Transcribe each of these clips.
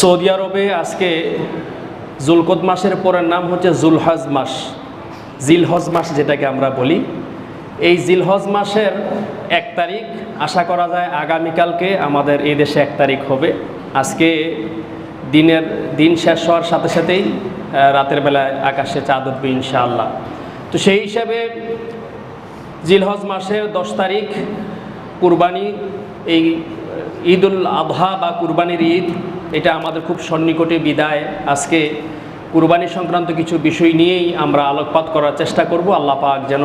Saudi আরবে আজকে জুলকদ মাসের পরের নাম হচ্ছে জুলহজ মাস, জিলহজ মাস যেটাকে আমরা বলি। এই জিলহজ মাসের 1 তারিখ, আশা করা যায় আগামীকালকে আমাদের এই দেশে 1 তারিখ হবে। আজকে দিন শেষ হওয়ার সাথে সাথেই রাতের বেলায় আকাশে চাঁদ উঠবে ইনশাআল্লাহ। তো সেই হিসাবে জিলহজ মাসের 10 তারিখ কুরবানি, এই ঈদুল আযহা বা কুরবানির ঈদ, এটা আমাদের খুব সন্নিকটে বিদায়। আজকে কুরবানি সংক্রান্ত কিছু বিষয় নিয়েই আমরা আলোকপাত করার চেষ্টা করব। আল্লাহ পাক যেন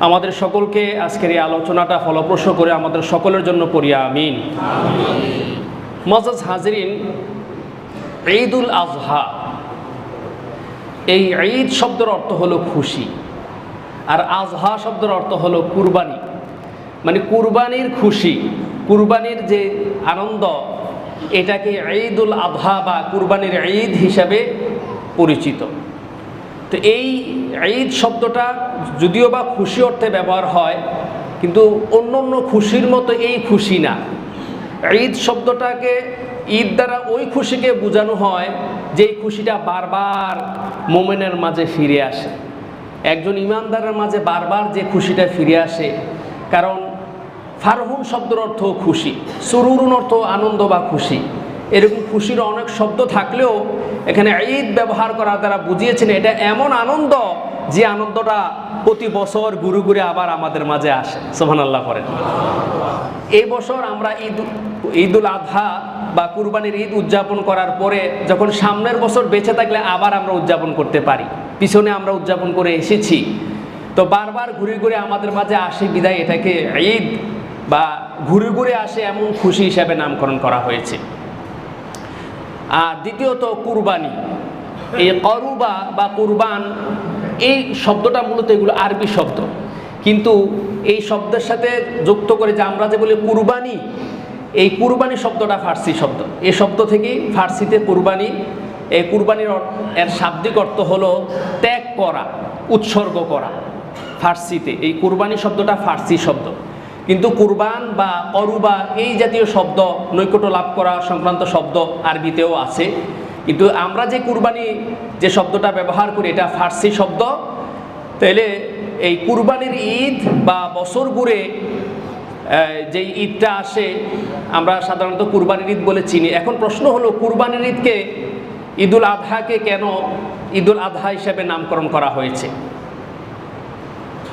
আমাদের সকলকে আজকের এই আলোচনাটা ফলপ্রসূ করে আমাদের সকলের জন্য পড়িয়া আমিন। মুআজ্জাজ হাজিরিন, ঈদুল আযহা, এই ঈদ শব্দের অর্থ হলো খুশি, আর আযহা শব্দের অর্থ হলো কুরবানি, মানে কুরবানির খুশি, কুরবানির যে আনন্দ, এটাকে ঈদুল আযহা বা কুরবানির ঈদ হিসাবে পরিচিত। তো এই ঈদ শব্দটা যদিও বা খুশি অর্থে ব্যবহার হয়, কিন্তু অন্য অন্য খুশির মতো এই খুশি না। ঈদ শব্দটাকে ঈদ দ্বারা ওই খুশিকে বোঝানো হয় যেই খুশিটা বারবার মোমেনের মাঝে ফিরে আসে, একজন ইমানদারের মাঝে বারবার যে খুশিটা ফিরে আসে। কারণ ফারহুন শব্দের অর্থ খুশি, সুরুরুন অর্থ আনন্দ বা খুশি। এরকম খুশির অনেক শব্দ থাকলেও এখানে ঈদ ব্যবহার করার দ্বারা বুঝিয়েছেন এটা এমন আনন্দ যে আনন্দটা প্রতি বছর ঘুরে ঘুরে আবার আমাদের মাঝে আসে। সুবহানাল্লাহ করেন। এই বছর আমরা ঈদুল আযহা বা কুরবানির ঈদ উদযাপন করার পরে যখন সামনের বছর বেঁচে থাকলে আবার আমরা উদযাপন করতে পারি, পিছনে আমরা উদযাপন করে এসেছি, তো বারবার ঘুরে ঘুরে আমাদের মাঝে আসে বিদায় এটাকে ঈদ বা ঘুরে ঘুরে আসে এমন খুশি হিসাবে নামকরণ করা হয়েছে। আর দ্বিতীয়ত কুরবানি, এই করুবা বা কুরবান, এই শব্দটা মূলত এগুলো আরবি শব্দ, কিন্তু এই শব্দের সাথে যুক্ত করে যে আমরা যে বলি কুরবানি, এই কুরবানি শব্দটা ফার্সি শব্দ। এই শব্দ থেকে ফার্সিতে কুরবানি, এই কুরবানির এর শাব্দিক অর্থ হলো ত্যাগ করা, উৎসর্গ করা। ফার্সিতে এই কুরবানি শব্দটা ফার্সি শব্দ, কিন্তু কুরবান বা করুবা এই জাতীয় শব্দ, নৈকট্য লাভ করা সংক্রান্ত শব্দ আরবিতেও আছে। কিন্তু আমরা যে কুরবানি যে শব্দটা ব্যবহার করি এটা ফার্সি শব্দ। তাইলে এই কুরবানির ঈদ বা বছর ঘুরে যে ঈদটা আসে আমরা সাধারণত কুরবানির ঈদ বলে চিনি। এখন প্রশ্ন হলো, কুরবানির ঈদকে ঈদুল আযহাকে কেন ঈদুল আযহা হিসেবে নামকরণ করা হয়েছে?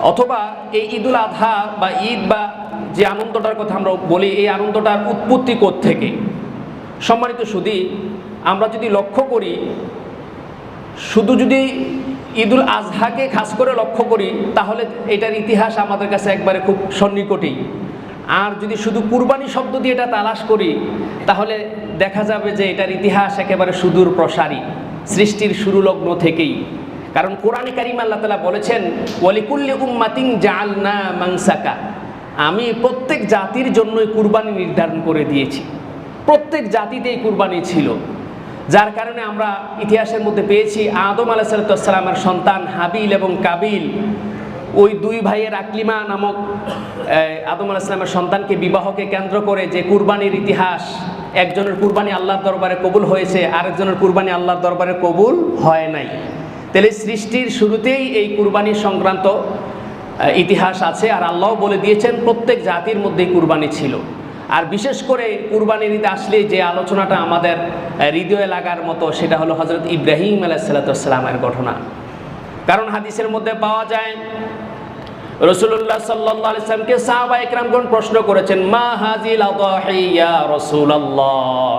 অথবা এই ঈদুল আযহা বা ঈদ বা যে আনন্দটার কথা আমরা বলি, এই আনন্দটার উৎপত্তি কোত্থেকে? সম্মানিত সুধী, আমরা যদি লক্ষ্য করি, শুধু যদি ঈদুল আযহাকে খাস করে লক্ষ্য করি তাহলে এটার ইতিহাস আমাদের কাছে একবারে খুব সন্নিকটেই। আর যদি শুধু কুরবানি শব্দ দিয়ে এটা তালাশ করি তাহলে দেখা যাবে যে এটার ইতিহাস একেবারে সুদূর প্রসারী, সৃষ্টির শুরু লগ্ন থেকেই। কারণ কোরআনে কারীম আল্লাহ তাআলা বলেছেন, ওয়ালিকুল্লি উম্মাতিন জাআলনা মানসাকা, আমি প্রত্যেক জাতির জন্যই কুরবানি নির্ধারণ করে দিয়েছি। প্রত্যেক জাতিতেই কুরবানি ছিল, যার কারণে আমরা ইতিহাসের মধ্যে পেয়েছি আদম আলাইহিস সালামের সন্তান হাবিল এবং কাবিল, ওই 2 ভাইয়ের আকলিমা নামক আদম আলাইহিস সালামের সন্তানকে বিবাহকে কেন্দ্র করে যে কুরবানির ইতিহাস, একজনের কুরবানি আল্লাহর দরবারে কবুল হয়েছে, আরেকজনের কুরবানি আল্লাহর দরবারে কবুল হয় নাই। তাহলে সৃষ্টির শুরুতেই এই কুরবানি সংক্রান্ত ইতিহাস আছে, আর আল্লাহ বলে দিয়েছেন প্রত্যেক জাতির মধ্যেই কুরবানি ছিল। আর বিশেষ করে কুরবানির ঈদ আসলে যে আলোচনাটা আমাদের হৃদয়ে লাগার মতো সেটা হলো হযরত ইব্রাহিম আলাইহিস সালামের ঘটনা। কারণ হাদিসের মধ্যে পাওয়া যায় রাসূলুল্লাহ সাল্লাল্লাহু আলাইহি ওয়াসাল্লামকে সাহাবায়ে কেরামগণ প্রশ্ন করেছেন, মা হাযিল আযাহি ইয়া রাসূলুল্লাহ,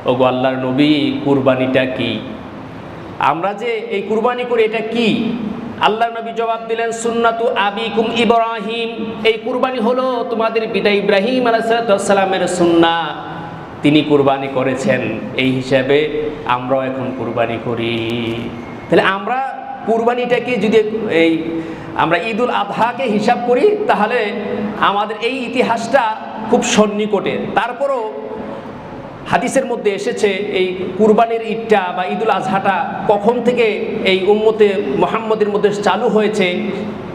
ওগো আল্লাহর নবী, কুরবানিটা কি? আমরা যে এই কুরবানি করি এটা কি? আল্লাহর নবী জবাব দিলেন, সুন্নাতু আবিকুম ইব্রাহিম, এই কুরবানি হলো তোমাদের পিতা ইব্রাহিম আলাইহিস সালামের সুন্নাহ, তিনি কুরবানি করেছেন, এই হিসাবে আমরাও এখন কুরবানি করি। তাহলে আমরা কুরবানিটাকে যদি আমরা ঈদুল আযহাকে হিসাব করি তাহলে আমাদের এই ইতিহাসটা খুব সন্নিকটে। তারপরও হাদিসের মধ্যে এসেছে এই কুরবানির ঈদটা বা ঈদুল আযহাটা কখন থেকে এই উম্মতে মুহাম্মদের মধ্যে চালু হয়েছে,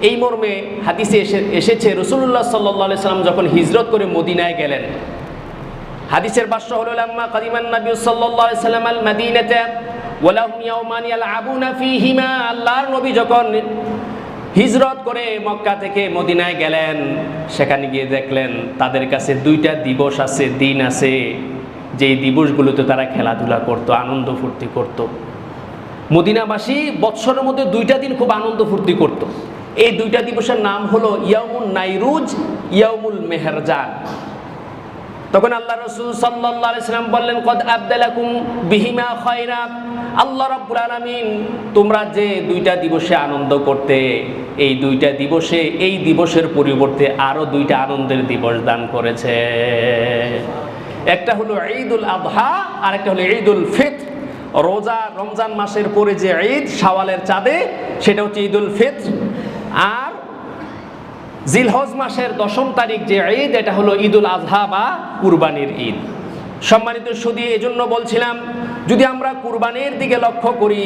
এই মর্মে হাদিসে এসেছে রাসূলুল্লাহ সাল্লাল্লাহু আলাইহি সাল্লাম যখন হিজরত করে মদিনায় গেলেন, হাদিসের ভাষ্য হলো লাম্মা কাদিমান নবী সাল্লাল্লাহু আলাইহি ওয়াসাল্লাম আল মাদিনাতে ওয়া লাহুম ইয়াওমান ইয়ালআবুনা ফীহিমা, আল্লাহর নবী যখন হিজরত করে মক্কা থেকে মদিনায় গেলেন, সেখানে গিয়ে দেখলেন তাদের কাছে দুইটা দিবস আছে, দিন আছে, যেই দিবসগুলোতে তারা খেলাধুলা করত, আনন্দ ফুর্তি করত। মদিনাবাসী বৎসরের মধ্যে দুইটা দিন খুব আনন্দ ফুর্তি করত। এই দুইটা দিবসের নাম হলো ইয়াউমুন নাইরুজ, ইয়াউমুল মেহরজান। তখন আল্লাহ রাসূল সাল্লাল্লাহু আলাইহি ওয়াসাল্লাম বললেন, কদ আবদালাকুম বিহিমা খায়রা, আল্লাহ রাব্বুল আলামিন তোমরা যে দুইটা দিবসে আনন্দ করতে, এই দুইটা দিবসে, এই দিবসের পরিবর্তে আরো দুইটা আনন্দের দিবস দান করেছে। একটা হলো ঈদুল আযহা আর একটা হলো ঈদুল ফিতর। রোজা রমজান মাসের পরে যে ঈদ শাওয়ালের চাঁদে, সেটা হচ্ছে ঈদুল ফিতর। আর জিলহজ মাসের 10ম তারিখ যে ঈদ, এটা হলো ঈদুল আযহা বা কুরবানির ঈদ। সম্মানিত সুধী, এজন্য বলছিলাম যদি আমরা কুরবানির দিকে লক্ষ্য করি,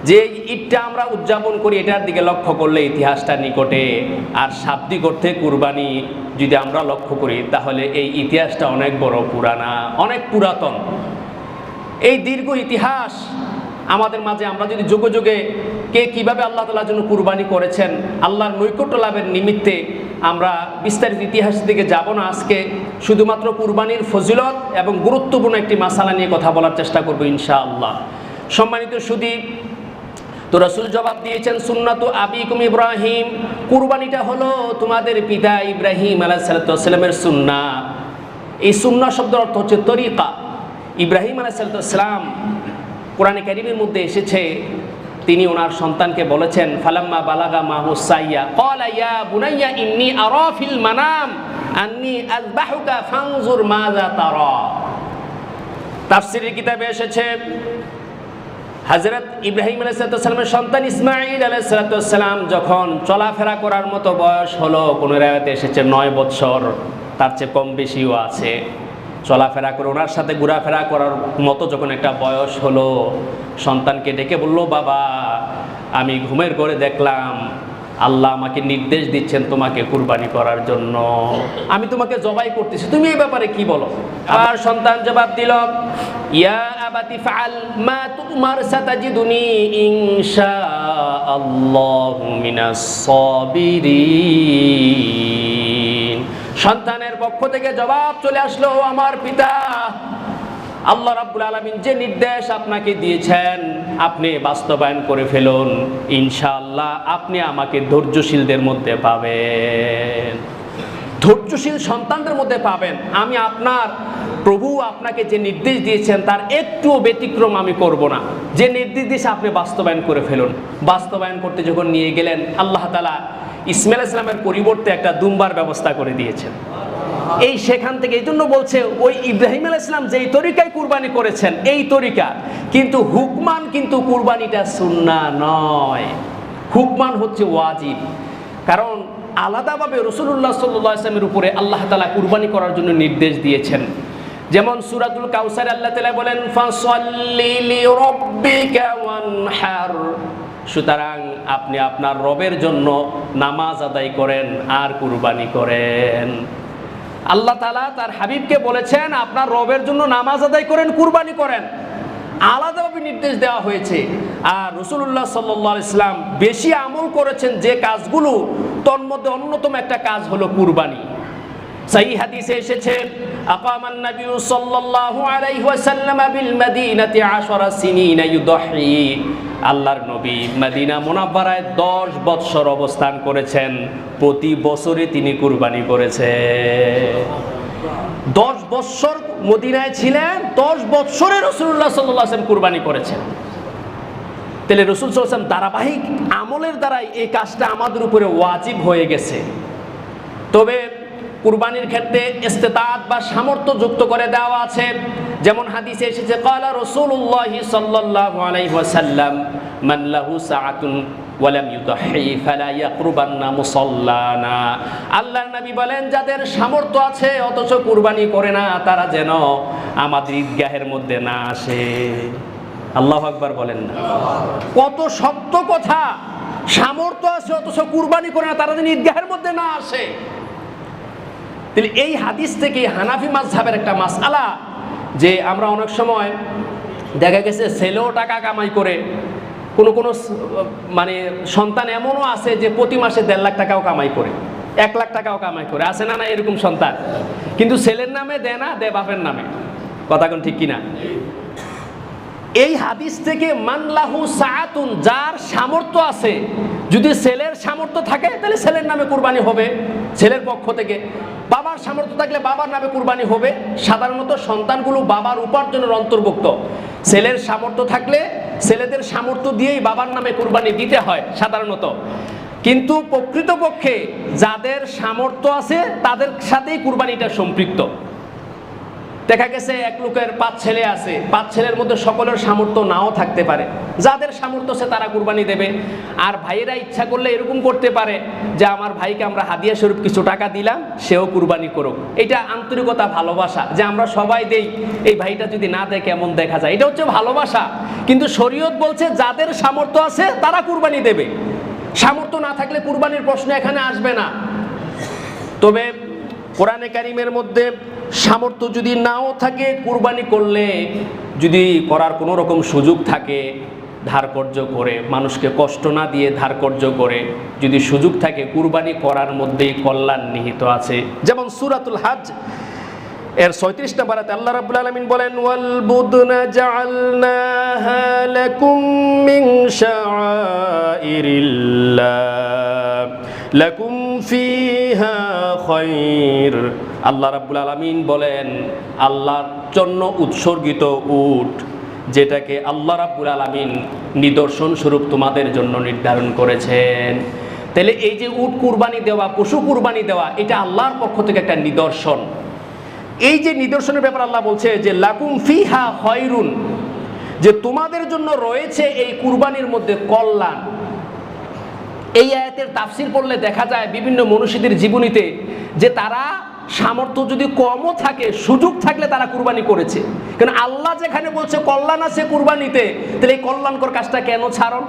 যে ঈদটা আমরা উদযাপন করি, এটার দিকে লক্ষ্য করলে ইতিহাসটা নিকটে, আর শাব্দিক অর্থে কুরবানি যদি আমরা লক্ষ্য করি, তাহলে এই ইতিহাসটা অনেক বড়, পুরানা, অনেক পুরাতন। এই দীর্ঘ ইতিহাস আমাদের মাঝে আমরা যদি যুগে যুগে কে কিভাবে আল্লাহ তাআলার জন্য কুরবানি করেছেন, আল্লাহর নৈকট্য লাভের নিমিত্তে আমরা বিস্তারিত ইতিহাস দিকে যাব না। আজকে শুধুমাত্র কুরবানির ফজিলত এবং গুরুত্বপূর্ণ একটি মাসালা নিয়ে কথা বলার চেষ্টা করব ইনশাআল্লাহ। সম্মানিত সুধী, তো রাসূল জবাব দিয়েছেন, সুন্নাতু আবিকুম ইব্রাহিম, কুরবানিটা হলো তোমাদের পিতা ইব্রাহিম আলাইহিস সালামের সুন্নাহ। এই সুন্নাহ শব্দের অর্থ হচ্ছে তরিকা। ইব্রাহিম আলাইহিস সালাম, কোরআনে কারীমের মধ্যে এসেছে, তিনি ওনার সন্তানকে বলেছেন, ফালাম্মা বালাগা মাহু সাইয়া ক্বালা ইয়া বুনাইয়া ইন্নী আরা ফিল মানাম আন্নী আযবাহুকা ফানজুর মাযা তারা। তাফসীরের কিতাবে এসেছে, হযরত ইব্রাহিম আলাইহিস সালামের সন্তান ইসমাঈল আলাইহিস সালাম যখন চলাফেরা করার মতো বয়স হলো, কোন রায়াতে এসেছে 9 বছর, তার চেয়ে কম বেশিও আছে, চলাফেরা করে ওনার সাথে ঘোরাফেরা করার মতো যখন একটা বয়স হলো, সন্তানকে ডেকে বলল, বাবা আমি ঘুমের ঘরে দেখলাম আল্লাহ আমাকে নির্দেশ দিচ্ছেন তোমাকে কুরবানি করার জন্য, আমি তোমাকে জবাই করতেছি, তুমি এই ব্যাপারে কি বলো? আর সন্তান জবাব দিল, ইয়া আবাতি ফাআল মা তুমার সাতাজিদুনি ইনশাআল্লাহু মিনাস সাবিরিন। সন্তানের পক্ষ থেকে জবাব চলে আসলো, আমার পিতা, আল্লাহ রাব্বুল আলামিন যে নির্দেশ আপনাকে দিয়েছেন আপনি বাস্তবায়ন করে ফেলুন, ইনশাআল্লাহ আপনি আমাকে ধৈর্যশীলদের মধ্যে পাবেন, ধৈর্যশীল সন্তানদের মধ্যে পাবেন। আমি আপনার প্রভু আপনাকে যে নির্দেশ দিয়েছেন তার একটুও ব্যতিক্রম আমি করব না, যে নির্দেশ দিয়েছে আপনি বাস্তবায়ন করে ফেলুন। বাস্তবায়ন করতে যখন নিয়ে গেলেন, আল্লাহ তাআলা ইসমাঈল আলাইহিস সালামের পরিবর্তে একটা দুম্বার ব্যবস্থা করে দিয়েছেন। এই সেখান থেকে, এই জন্য বলছে ওই ইব্রাহিম আলাইহিস সালাম যেই তরিকায় কুরবানি করেছেন এই তরিকা, কিন্তু হুকমান কিন্তু কুরবানিটা সুন্নাহ নয়, হুকমান হচ্ছে ওয়াজিব। কারণ আলাদাভাবে রাসূলুল্লাহ সাল্লাল্লাহু আলাইহি ওয়াসাল্লামের উপরে আল্লাহ তাআলা কুরবানি করার জন্য নির্দেশ দিয়েছেন। যেমন সূরাতুল কাউসার আল্লাহ তাআলা বলেন, ফাসাল্লি লিরাব্বিকা ওয়ানহার, সুতরাং আপনি আপনার রবের জন্য নামাজ আদায় করেন আর কুরবানি করেন। আল্লাহ তাআলা তার হাবিবকে বলেছেন আপনার রবের জন্য নামাজ আদায় করেন, কুরবানি করেন, আলাদাভাবে নির্দেশ দেওয়া হয়েছে। আর রাসূলুল্লাহ সাল্লাল্লাহু আলাইহি ওয়াসাল্লাম বেশি আমল করেছেন যে কাজগুলো, তন্মধ্যে অন্যতম একটা কাজ হলো কুরবানি। সহিহ হাদিসে এসেছে, আকামান নবী সাল্লাল্লাহু আলাইহি ওয়াসাল্লাম বিল মদিনাতি 10 সিনিনা ইউদহি, আল্লাহর নবী মদিনা মুনাওয়ারায় 10 বৎসর অবস্থান করেছেন, প্রতি বছরে তিনি কুরবানি করেছেন। 10 বৎসর মদিনায় ছিলেন, 10 বৎসরে রাসূলুল্লাহ সাল্লাল্লাহু আলাইহি ওয়াসাল্লাম কুরবানি করেছেন। তাহলে রাসূল সাল্লাল্লাহু আলাইহি ওয়াসাল্লাম ধারাবাহিক আমলের দ্বারাই এই কাজটা আমাদের উপরে ওয়াজিব হয়ে গেছে। তবে কুরবানির ক্ষেত্রে ইস্তেতাআত বা সামর্থ্য যুক্ত করে দেওয়া আছে। যেমন হাদিসে এসেছে, ক্বালা রাসূলুল্লাহ সাল্লাল্লাহু আলাইহি ওয়াসাল্লাম মান লাহু সাআতুন ওয়া লাম ইউদহি ফালা ইয়াকরুবান্না মুসাল্লানা। আল্লাহর নবী বলেন, যাদের সামর্থ্য আছে অথচ কুরবানি করে না, তারা যেন আমাদের ঈদগাহের মধ্যে না আসে। আল্লাহু আকবার বলেন না? কত সত্য কথা! সামর্থ্য আছে অথচ কুরবানি করে না, তারা যেন ঈদগাহের মধ্যে না আসে। তাহলে এই হাদিস থেকে হানাফি মাযহাবের একটা মাসআলা, যে আমরা অনেক সময় দেখা গেছে ছেলেও টাকা কামাই করে, কোনো কোনো মানে সন্তান এমনও আছে যে প্রতি মাসে 1.5 লাখ টাকাও কামাই করে, 1 লাখ টাকাও কামাই করে, আছে না না এরকম সন্তান? কিন্তু ছেলের নামে দেয় না, দেয় বাপের নামে। কথা কোন ঠিক কিনা? এই হাদিস থেকে মানলাহু সাআতুন, যার সামর্থ্য আছে, যদি ছেলের সামর্থ্য থাকে তাহলে ছেলের নামে কুরবানি হবে ছেলের পক্ষ থেকে, বাবার সামর্থ্য থাকলে বাবার নামে কুরবানি হবে। সাধারণত সন্তানগুলো বাবার উপার্জনের অন্তর্ভুক্ত। ছেলের সামর্থ্য থাকলে ছেলেদের সামর্থ্য দিয়েই বাবার নামে কুরবানি দিতে হয় সাধারণত। কিন্তু প্রকৃতপক্ষে যাদের সামর্থ্য আছে তাদের সাথেই কুরবানিটা সম্পৃক্ত। দেখা গেছে এক লোকের 5 ছেলে আছে, 5 ছেলের মধ্যে সকলের সামর্থ্য নাও থাকতে পারে, যাদের সামর্থ্য আছে তারা কুরবানি দেবে। আর ভাইয়েরা ইচ্ছা করলে এরকম করতে পারে যে আমার ভাইকে আমরা হাদিয়া স্বরূপ কিছু টাকা দিলাম, সেও কুরবানি করুক। এটা আন্তরিকতা, ভালোবাসা, যে আমরা সবাই দেই, এই ভাইটা যদি না দেয় কেমন দেখা যায়, এটা হচ্ছে ভালোবাসা। কিন্তু শরীয়ত বলছে যাদের সামর্থ্য আছে তারা কুরবানি দেবে, সামর্থ্য না থাকলে কুরবানির প্রশ্ন এখানে আসবে না। তবে কোরআনে কারিমের মধ্যে সামর্থ্য যদি নাও থাকে, কুরবানি করলে যদি করার কোনো রকম সুযোগ থাকে, ধারকর্য করে, মানুষকে কষ্ট না দিয়ে ধারকর্য করে যদি সুযোগ থাকে, কুরবানি করার মধ্যেই কল্যাণ নিহিত আছে। যেমন সূরাতুল হজ এর ৩৬ নম্বর আয়াতে আল্লাহ রাব্বুল আলামিন বলেন, ওয়াল বুদনা জাআলনাহা লাকুম মিন শাআইরিল্লাহ লাকুম ফিহা খায়র। আল্লাহ রাব্বুল আলামিন বলেন, আল্লাহর জন্য উৎসর্গিত উট, যেটাকে আল্লাহ রাব্বুল আলামিন নিদর্শন স্বরূপ তোমাদের জন্য নির্ধারণ করেছেন। তাহলে এই যে উট কুরবানি দেওয়া, পশু কুরবানি দেওয়া, এটা আল্লাহর পক্ষ থেকে একটা নিদর্শন। এই যে নিদর্শনের ব্যাপার আল্লাহ বলছে যে লাকুম ফিহা খায়রুন, যে তোমাদের জন্য রয়েছে এই কুরবানির মধ্যে কল্যাণ। এই আয়াতের তাফসির পড়লে দেখা যায় বিভিন্ন মনীষীদের জীবনীতে যে তারা সামর্থ্য যদি কমও থাকে, সুযোগ থাকলে তারা কুরবানি করেছে। কারণ আল্লাহ যেখানে বলছে কল্যাণ আছে কুরবানিতে, তাহলে এই কল্যাণকর কাজটা কেন ছাড়ন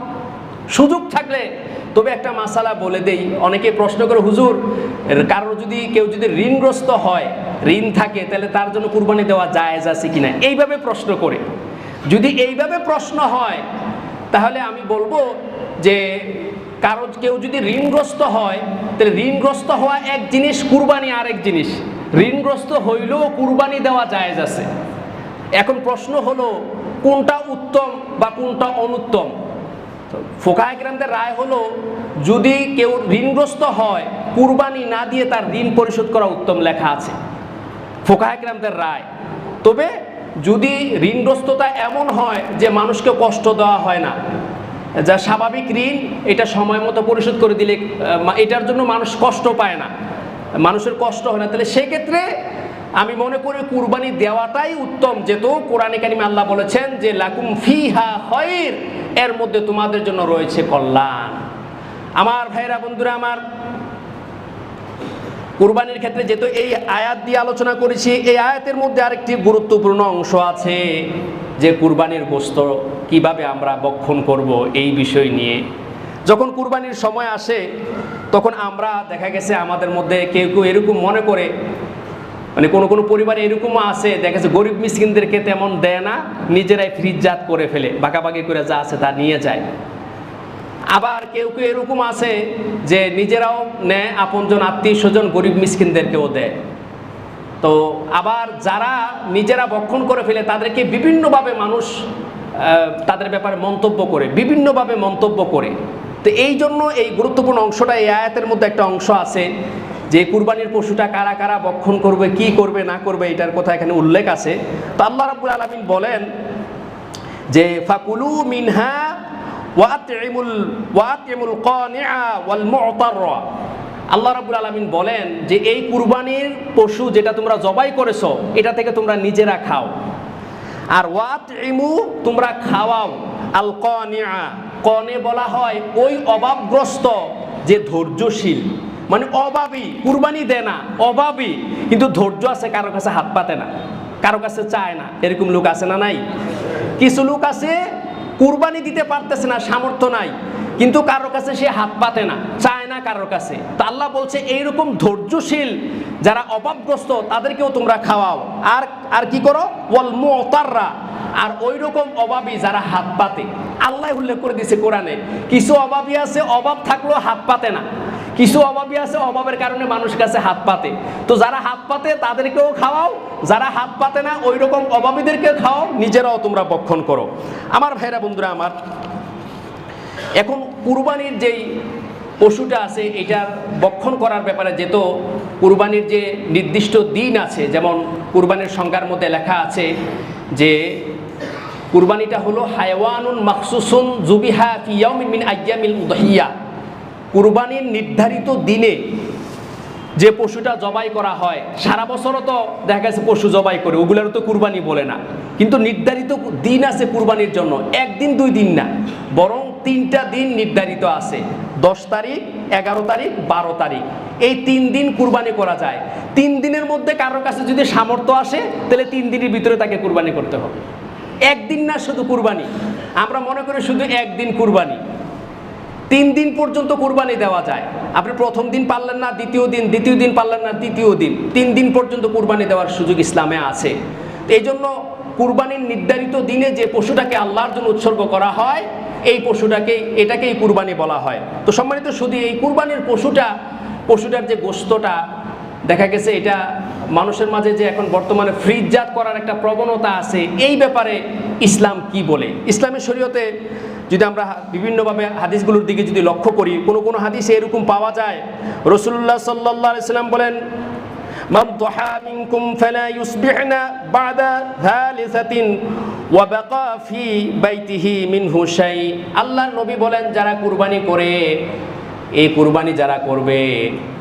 সুযোগ থাকলে? তবে একটা মাসালা বলে দেই, অনেকে প্রশ্ন করে, হুজুর কারো যদি কেউ যদি ঋণগ্রস্ত হয়, ঋণ থাকে, তাহলে তার জন্য কুরবানি দেওয়া জায়েজ আছে কিনা, এইভাবে প্রশ্ন করে। যদি এইভাবে প্রশ্ন হয় তাহলে আমি বলবো যে কেউ যদি ঋণগ্রস্ত হয়, তাহলে ঋণগ্রস্ত হওয়া এক জিনিস, কুরবানি আরেক জিনিস। ঋণগ্রস্ত হইলেও কুরবানি দেওয়া জায়েজ আছে। এখন প্রশ্ন হলো কোনটা উত্তম বা কোনটা অনুত্তম? ফুকাহে কেরামদের রায় হলো, যদি কেউ ঋণগ্রস্ত হয়, কুরবানি না দিয়ে তার ঋণ পরিশোধ করা উত্তম, লেখা আছে ফুকাহে কেরামদের রায়। তবে যদি ঋণগ্রস্ততা এমন হয় যে মানুষকে কষ্ট দেওয়া হয় না, যা স্বাভাবিক ঋণ, এটা সময় মতো পরিশোধ করে দিলে এটার জন্য মানুষ কষ্ট পায় না, মানুষের কষ্ট হয় না, তাহলে সেক্ষেত্রে আমি মনে করি কুরবানি দেওয়াটাই উত্তম। যেহেতু কোরআনে কারিমে আল্লাহ বলেছেন যে লাকুম ফিহা খায়র, এর মধ্যে তোমাদের জন্য রয়েছে কল্যাণ। আমার ভাইরা, বন্ধুরা আমার, কুরবানির ক্ষেত্রে যেহেতু এই আয়াত দিয়ে আলোচনা করেছি, এই আয়াতের মধ্যে আরেকটি গুরুত্বপূর্ণ অংশ আছে, যে কুরবানির গোশত কিভাবে আমরা ভক্ষণ করব, এই বিষয় নিয়ে। যখন কুরবানির সময় আসে, তখন আমরা দেখা গেছে আমাদের মধ্যে কেউ কেউ এরকম মনে করে, মানে কোনো কোনো পরিবারে এরকমও আছে, দেখা যাচ্ছে গরিব মিসকিনদেরকে তেমন দেয় না, নিজেরাই ফ্রিজজাত করে ফেলে, ভাগাভাগি করে যা আছে তা নিয়ে যায়। আবার কেউ কেউ এরকম আছে যে নিজেরাও নেয়, আপনজন আত্মীয় স্বজন গরিব মিসকিনদেরকেও দেয়। তো আবার যারা নিজেরা ভক্ষণ করে ফেলে তাদেরকে বিভিন্নভাবে মানুষ তাদের ব্যাপারে মন্তব্য করে, বিভিন্নভাবে মন্তব্য করে। তো এই জন্য এই গুরুত্বপূর্ণ অংশটা, এই আয়াতের মধ্যে একটা অংশ আছে যে কুরবানির পশুটা কারা কারা ভক্ষণ করবে, কি করবে না করবে, এটার কথা এখানে উল্লেখ আছে। তো আল্লাহ রাব্বুল আলামিন বলেন যে ফাকুলু মিনহা ওয়াতিমুল কানিআ ওয়াল মু'তাররা। আল্লাহ রাব্বুল আলামিন বলেন যে এই কুরবানির পশু যেটা তোমরা জবাই করেছো, এটা থেকে তোমরা নিজেরা খাও। আর ওয়াতিমু, তোমরা খাওয়াও, আল কানিআ, কনে বলা হয় ওই অভাবগ্রস্ত যে ধৈর্যশীল, মানে অভাবী, কুরবানি দেয় না, অভাবী কিন্তু ধৈর্য আছে, কারো কাছে হাত পাতে না, কারো কাছে চায় না, এরকম লোক আছে না নাই? কিছু লোক আছে কুরবানি দিতে পারতেছে না, সামর্থ্য নাই, কিন্তু কারোর কাছে সে হাত পাতে না, চায় না কারোর কাছে। তো আল্লাহ বলছে এইরকম ধৈর্যশীল যারা অভাবগ্রস্ত তাদেরকেও তোমরা খাওয়াও। আর আর কি করো? ওয়াল মুতাররা, আর ওই রকম অভাবী যারা হাত পাতে। আল্লাহ উল্লেখ করে দিয়েছে কোরআনে, কিছু অভাবী আছে অভাব থাকলেও হাত পাতে না, কিছু অভাবী আছে অভাবের কারণে মানুষ কাছে হাত পাতে। তো যারা হাত পাতে তাদেরকেও খাওয়াও, যারা হাত পাতে না ওই রকম অভাবীদেরকে খাওয়াও, নিজেরাও তোমরা ভক্ষণ করো। আমার ভাইরা বন্ধুরা আমার, এখন কুরবানির যেই পশুটা আছে এটার ভক্ষণ করার ব্যাপারে, যেহেতু কুরবানির যে নির্দিষ্ট দিন আছে, যেমন কুরবানির সংজ্ঞার মধ্যে লেখা আছে যে কুরবানিটা হলো হায়ওয়ানুন মাখসুসুন যুবিহা ফি ইয়াউমিন মিন আইয়ামিল উদহিয়া। কুরবানির নির্ধারিত দিনে যে পশুটা জবাই করা হয়, সারা বছরও তো দেখা গেছে পশু জবাই করে, ওগুলোর তো কুরবানি বলে না, কিন্তু নির্ধারিত দিন আছে কুরবানির জন্য, একদিন দুই দিন না, বরং 3টা দিন নির্ধারিত আছে, 10 তারিখ, 11 তারিখ, 12 তারিখ, এই 3 দিন কুরবানি করা যায়। 3 দিনের মধ্যে কারোর কাছে যদি সামর্থ্য আসে তাহলে 3 দিনের ভিতরে তাকে কুরবানি করতে হবে, একদিন না শুধু কুরবানি। আমরা মনে করি শুধু একদিন কুরবানি, 3 দিন পর্যন্ত কুরবানি দেওয়া যায়। আপনি প্রথম দিন পারলেন না, দ্বিতীয় দিন পারলেন না, তৃতীয় দিন, 3 দিন পর্যন্ত কুরবানি দেওয়ার সুযোগ ইসলামে আছে। এই জন্য কুরবানির নির্ধারিত দিনে যে পশুটাকে আল্লাহর জন্য উৎসর্গ করা হয়, এই এটাকেই কুরবানি বলা হয়। তো সম্মানিত শুধু এই কুরবানির পশুটার যে গোশতটা দেখা গেছে, এটা মানুষের মাঝে যে এখন বর্তমানে ফ্রিজজাত করার একটা প্রবণতা আছে, এই ব্যাপারে ইসলাম কি বলে? ইসলামের শরীয়তে যদি আমরা বিভিন্নভাবে হাদিসগুলোর দিকে যদি লক্ষ্য করি, কোনো হাদিসে এরকম পাওয়া যায়, রাসূলুল্লাহ সাল্লাল্লাহু আলাইহি সাল্লাম বলেন, মান দুহা মিনকুম ফালা ইউসবিহনা বাদা থালিসাতিন ওয়া বাকা ফি বাইতিহি মিনহু শাই। আল্লাহর নবী বলেন, যারা কুরবানি করে, এই কুরবানি যারা করবে,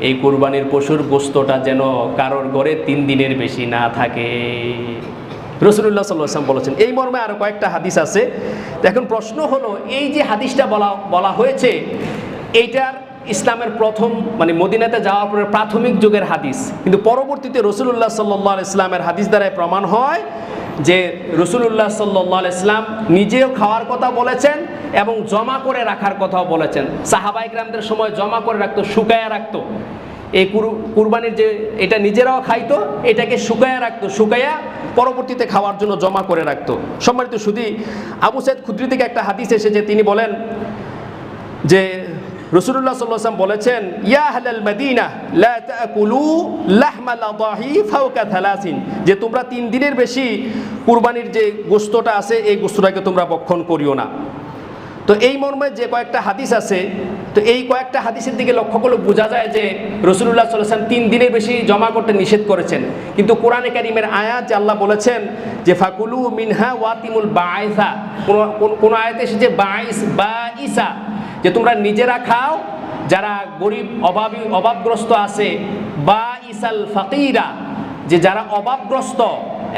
এই কুরবানির পশুর গোশতটা যেন কারোর ঘরে 3 দিনের বেশি না থাকে। রাসূলুল্লাহ সাল্লাল্লাহু আলাইহি ওয়াসাল্লাম বলেছেন। এই মর্মে আরো কয়েকটা হাদিস আছে। এখন প্রশ্ন হলো, এই যে হাদিসটা বলা হয়েছে, এইটার ইসলামের প্রথম মানে মদিনাতে যাওয়ার পরে প্রাথমিক যুগের হাদিস, কিন্তু পরবর্তীতে রাসূলুল্লাহ সাল্লাল্লাহু আলাইহি ওয়াসাল্লামের হাদিস দ্বারা প্রমাণ হয় যে রাসূলুল্লাহ সাল্লাল্লাহু আলাইহি ওয়াসাল্লাম নিজেও খাওয়ার কথা বলেছেন এবং জমা করে রাখার কথাও বলেছেন। সাহাবায়ে কেরামদের সময় জমা করে রাখতো, শুকায়া রাখতো। এই কুরবানির যে এটা নিজেরাও খাইতো, এটাকে শুকায়া রাখতো, শুকায়া পরবর্তীতে খাওয়ার জন্য জমা করে রাখতো। সম্মানিত শুধু আবু সাইদ খুদরি থেকে একটা হাদিস এসেছে, তিনি বলেন যে রাসূলুল্লাহ সাল্লাল্লাহু আলাইহি ওয়াসাল্লাম বলেছেন, ইয়া আহলাল মদিনা লা তাকুলু লাহমাল আদাহি ফাওকা থালাসিন, যে তোমরা 3 দিনের বেশি কুরবানির যে গোশতটা আছে এই গোশতটাকে তোমরা ভক্ষণ করিও না। তো এই মর্মে যে কয়েকটা হাদিস আছে, তো এই কয়েকটা হাদিসের দিকে লক্ষ্য করলে বোঝা যায় যে রাসূলুল্লাহ সাল্লাল্লাহু আলাইহি ওয়াসাল্লাম 3 দিনের বেশি জমা করতে নিষেধ করেছেন। কিন্তু কোরআনে কারীমের আয়াত যে আল্লাহ বলেছেন যে ফাকুলু মিনহা ওয়াতিমুল বাঈসা, কোন আয়াতে এসেছে বাঈসা, যে তোমরা নিজেরা খাও, যারা গরিব অভাবগ্রস্ত আছে, বাঈসাল ফাকিরা, যে যারা অভাবগ্রস্ত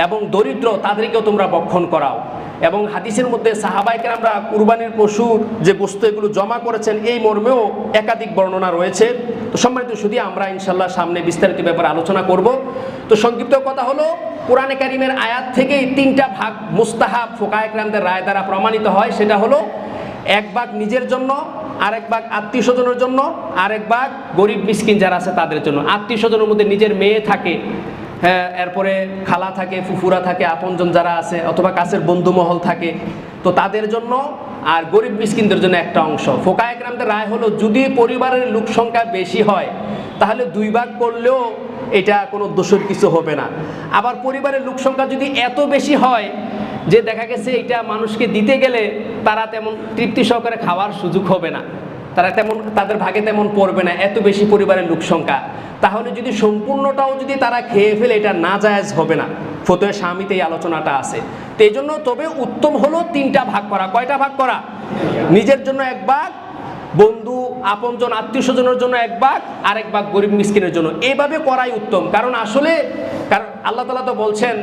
এবং দরিদ্র তাদেরকেও তোমরা ভক্ষণ করাও। এবং হাদিসের মধ্যে সাহাবায়ে কেরামরা কুরবানির পশুর যে গোশত এগুলো জমা করেছেন, এই মর্মেও একাধিক বর্ণনা রয়েছে। তো সম্মানিত শুধু আমরা ইনশাল্লাহ সামনে বিস্তারিত ব্যাপারে আলোচনা করব। তো সংক্ষিপ্ত কথা হলো, কোরআনে কারীমের আয়াত থেকেই 3টা ভাগ মুস্তাহাব ফুকাহায়ে কেরামদের রায় দ্বারা প্রমাণিত হয়। সেটা হলো 1 ভাগ নিজের জন্য, আরেক ভাগ আত্মীয় স্বজনের জন্য, আরেক ভাগ গরিব মিসকিন যারা আছে তাদের জন্য। আত্মীয় স্বজনের মধ্যে নিজের মেয়ে থাকে, হ্যাঁ, এরপরে খালা থাকে, ফুফুরা থাকে, আপনজন যারা আছে, অথবা কাছের বন্ধু মহল থাকে, তো তাদের জন্য, আর গরিব মিসকিনদের জন্য একটা অংশ। ফুকাহায়ে কেরামদের রায় হলো, যদি পরিবারের লোক সংখ্যা বেশি হয় তাহলে 2 ভাগ করলেও এটা কোনো দোষের কিছু হবে না। আবার পরিবারের লোক সংখ্যা যদি এত বেশি হয় যে দেখা গেছে এটা মানুষকে দিতে গেলে তারা তেমন তৃপ্তি সহকারে খাওয়ার সুযোগ হবে না, তাদের ভাগে তেমন পড়বে না, এত বেশি পরিবারের লোক সংখ্যা, তাহলে যদি সম্পূর্ণটাও যদি তারা খেয়ে ফেলে এটা নাজায়েজ হবে না। ফতোয়া শামিতে এই আলোচনাটা আছে। তো এই জন্য তবে উত্তম হলো 3টা ভাগ করা। কয়টা ভাগ করা? নিজের জন্য 1 ভাগ, বন্ধু আপনজন আত্মীয় স্বজনের জন্য 1 ভাগ, আরেক ভাগ গরিব মিসকিনের জন্য। এইভাবে করাই উত্তম। কারণ আল্লাহ তাআলা তো বলছেন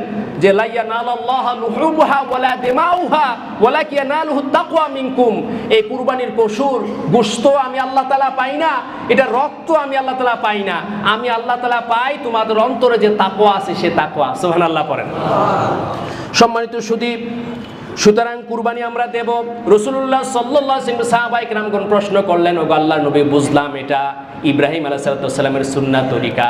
যে লা ইয়ানালাল্লাহু লুহুমুহা ওয়ালা দিমাউহা ওয়ালাকিন ইয়ানালুহুত তাকওয়া মিনকুম, এই কুরবানির পশুর গোশত আমি আল্লাহ তাআলা পাই না, এটা রক্ত আমি আল্লাহ তাআলা পাই না, আমি আল্লাহ তাআলা পাই তোমাদের অন্তরে যে তাকওয়া আছে সে তাকওয়া। সুবহানাল্লাহ পড়েন। সম্মানিত সুধী, সুতরাং কুরবানি আমরা দেব। রাসূলুল্লাহ সাল্লাল্লাহু আলাইহি ওয়াসাল্লাম সাহাবায়ে কেরামগণ প্রশ্ন করলেন, ওগো আল্লাহর নবী, বুঝলাম এটা ইব্রাহিম আলাইহিস সালামের সুন্নাত তরিকা,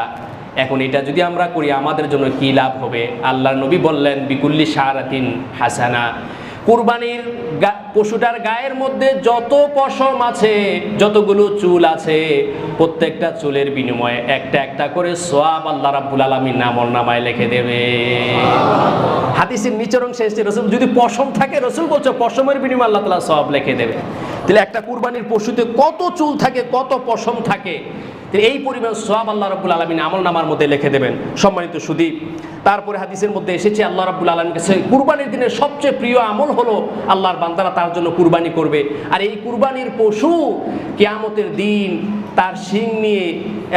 এখন এটা যদি আমরা করি আমাদের জন্য কি লাভ হবে? আল্লাহর নবী বললেন, বিকুল্লি শারাতিন হাসানা, কুরবানির পশুটার গায়ের মধ্যে যত পশম আছে, যতগুলো চুল আছে, প্রত্যেকটা চুলের বিনিময়ে একটা একটা করে সওয়াব আল্লাহ রাব্বুল আলামিন আমলনামায় লিখে দেবে। হাদিসের নিচের অংশে এসেছে রাসূল যদি পশম থাকে, রাসূল বলছে পশমের বিনিময়ে আল্লাহ তাআলা সওয়াব লিখে দেবে। তাহলে একটা কুরবানির পশুতে কত চুল থাকে, কত পশম থাকে, এই পরিমাণ সওয়াব আল্লাহ রাব্বুল আলামিন আমলনামার মধ্যে লিখে দেবেন। সম্মানিত সুধী, তারপরে হাদিসের মধ্যে এসেছে আল্লাহ রাব্বুল আলামিনের কাছে কুরবানির দিনের সবচেয়ে প্রিয় আমল হলো আল্লাহর বান্দারা তার জন্য কুরবানি করবে। আর এই কুরবানির পশু কিয়ামতের দিন তার শিং নিয়ে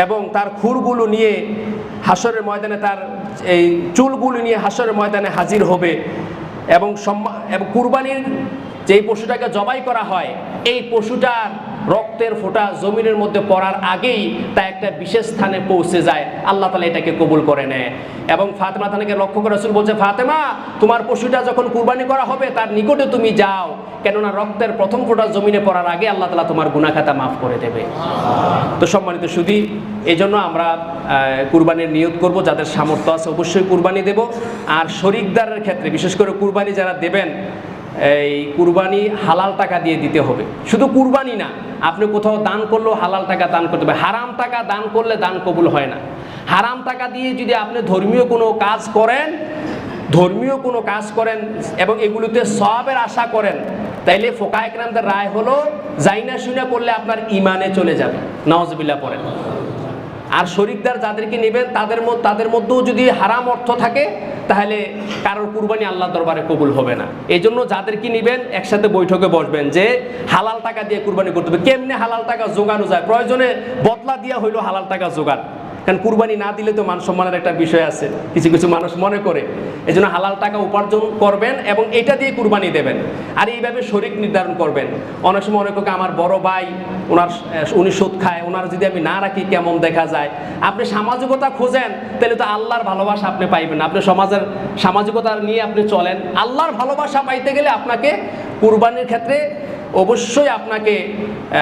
এবং তার খুরগুলো নিয়ে হাসরের ময়দানে, তার এই চুলগুলো নিয়ে হাসরের ময়দানে হাজির হবে। এবং কুরবানির যেই পশুটাকে জবাই করা হয়, এই পশুটার রক্তের ফোঁটা জমিনের মধ্যে পড়ার আগেই তা একটা বিশেষ স্থানে পৌঁছে যায়, আল্লাহ তাআলা এটাকে কবুল করে নেয়। এবং ফাতেমা তাকে লক্ষ্য করে রাসূল বলছে, ফাতেমা তোমার পশুটা যখন কুরবানি করা হবে তার নিকটে তুমি যাও, কেননা রক্তের প্রথম ফোঁটা জমিনে পড়ার আগে আল্লাহ তাআলা তোমার গুনাহ খাতা মাফ করে দেবে। তো সম্মানিত সুধী, এই জন্য আমরা কুরবানির নিয়ত করব, যাদের সামর্থ্য আছে অবশ্যই কুরবানি দেব। আর শরীকদারের ক্ষেত্রে বিশেষ করে কুরবানি যারা দেবেন, এই কুরবানি হালাল টাকা দিয়ে দিতে হবে। শুধু কুরবানি না, আপনি কোথাও দান করলেও হালাল টাকা দান করতে হবে। হারাম টাকা দান করলে দান কবুল হয় না। হারাম টাকা দিয়ে যদি আপনি ধর্মীয় কোনো কাজ করেন এবং এগুলোতে সওয়াবের আশা করেন, তাইলে ফুকাহায়ে কেরামদের রায় হলো জাইনা শুনা করলে আপনার ঈমানে চলে যাবে, নাউজুবিল্লাহ পড়েন। আর শরীকদার যাদেরকে নেবেন তাদের মধ্যেও যদি হারাম অর্থ থাকে, তাহলে কারোর কুরবানি আল্লাহর দরবারে কবুল হবে না। এই জন্য যাদেরকে নেবেন একসাথে বৈঠকে বসবেন যে হালাল টাকা দিয়ে কুরবানি করতে হবে। কেমনে হালাল টাকা জোগানো যায়? প্রয়োজনে বদলা দিয়া হইলো হালাল টাকা জোগান, কারণ কুরবানি না দিলে তো মান সম্মানের একটা বিষয় আছে, কিছু কিছু মানুষ মনে করে। এই জন্য হালাল টাকা উপার্জন করবেন এবং এটা দিয়ে কুরবানি দেবেন। আর এইভাবে শরীক নির্ধারণ করবেন। অনেক সময় অনেক আমার বড় ভাই, উনি সুদ খায়, ওনার যদি আমি না রাখি কেমন দেখা যায়। আপনি সামাজিকতা খোঁজেন, তাহলে তো আল্লাহর ভালোবাসা আপনি পাইবেন। আপনি সমাজের সামাজিকতা নিয়ে আপনি চলেন, আল্লাহর ভালোবাসা পাইতে গেলে আপনাকে কুরবানির ক্ষেত্রে অবশ্যই আপনাকে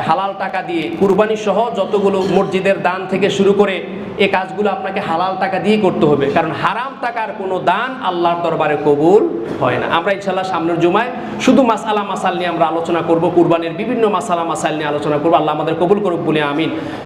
হালাল টাকা দিয়ে কুরবানি সহ যতগুলো মসজিদের দান থেকে শুরু করে এই কাজগুলো আপনাকে হালাল টাকা দিয়ে করতে হবে, কারণ হারাম টাকার কোনো দান আল্লাহর দরবারে কবুল হয় না। আমরা ইনশাআল্লাহ সামনের জুমায় শুধু মাসাল নিয়ে আমরা আলোচনা করব, কুরবানির বিভিন্ন মাসাইল নিয়ে আলোচনা করব। আল্লাহ আমাদের কবুল করুক বলে আমিন।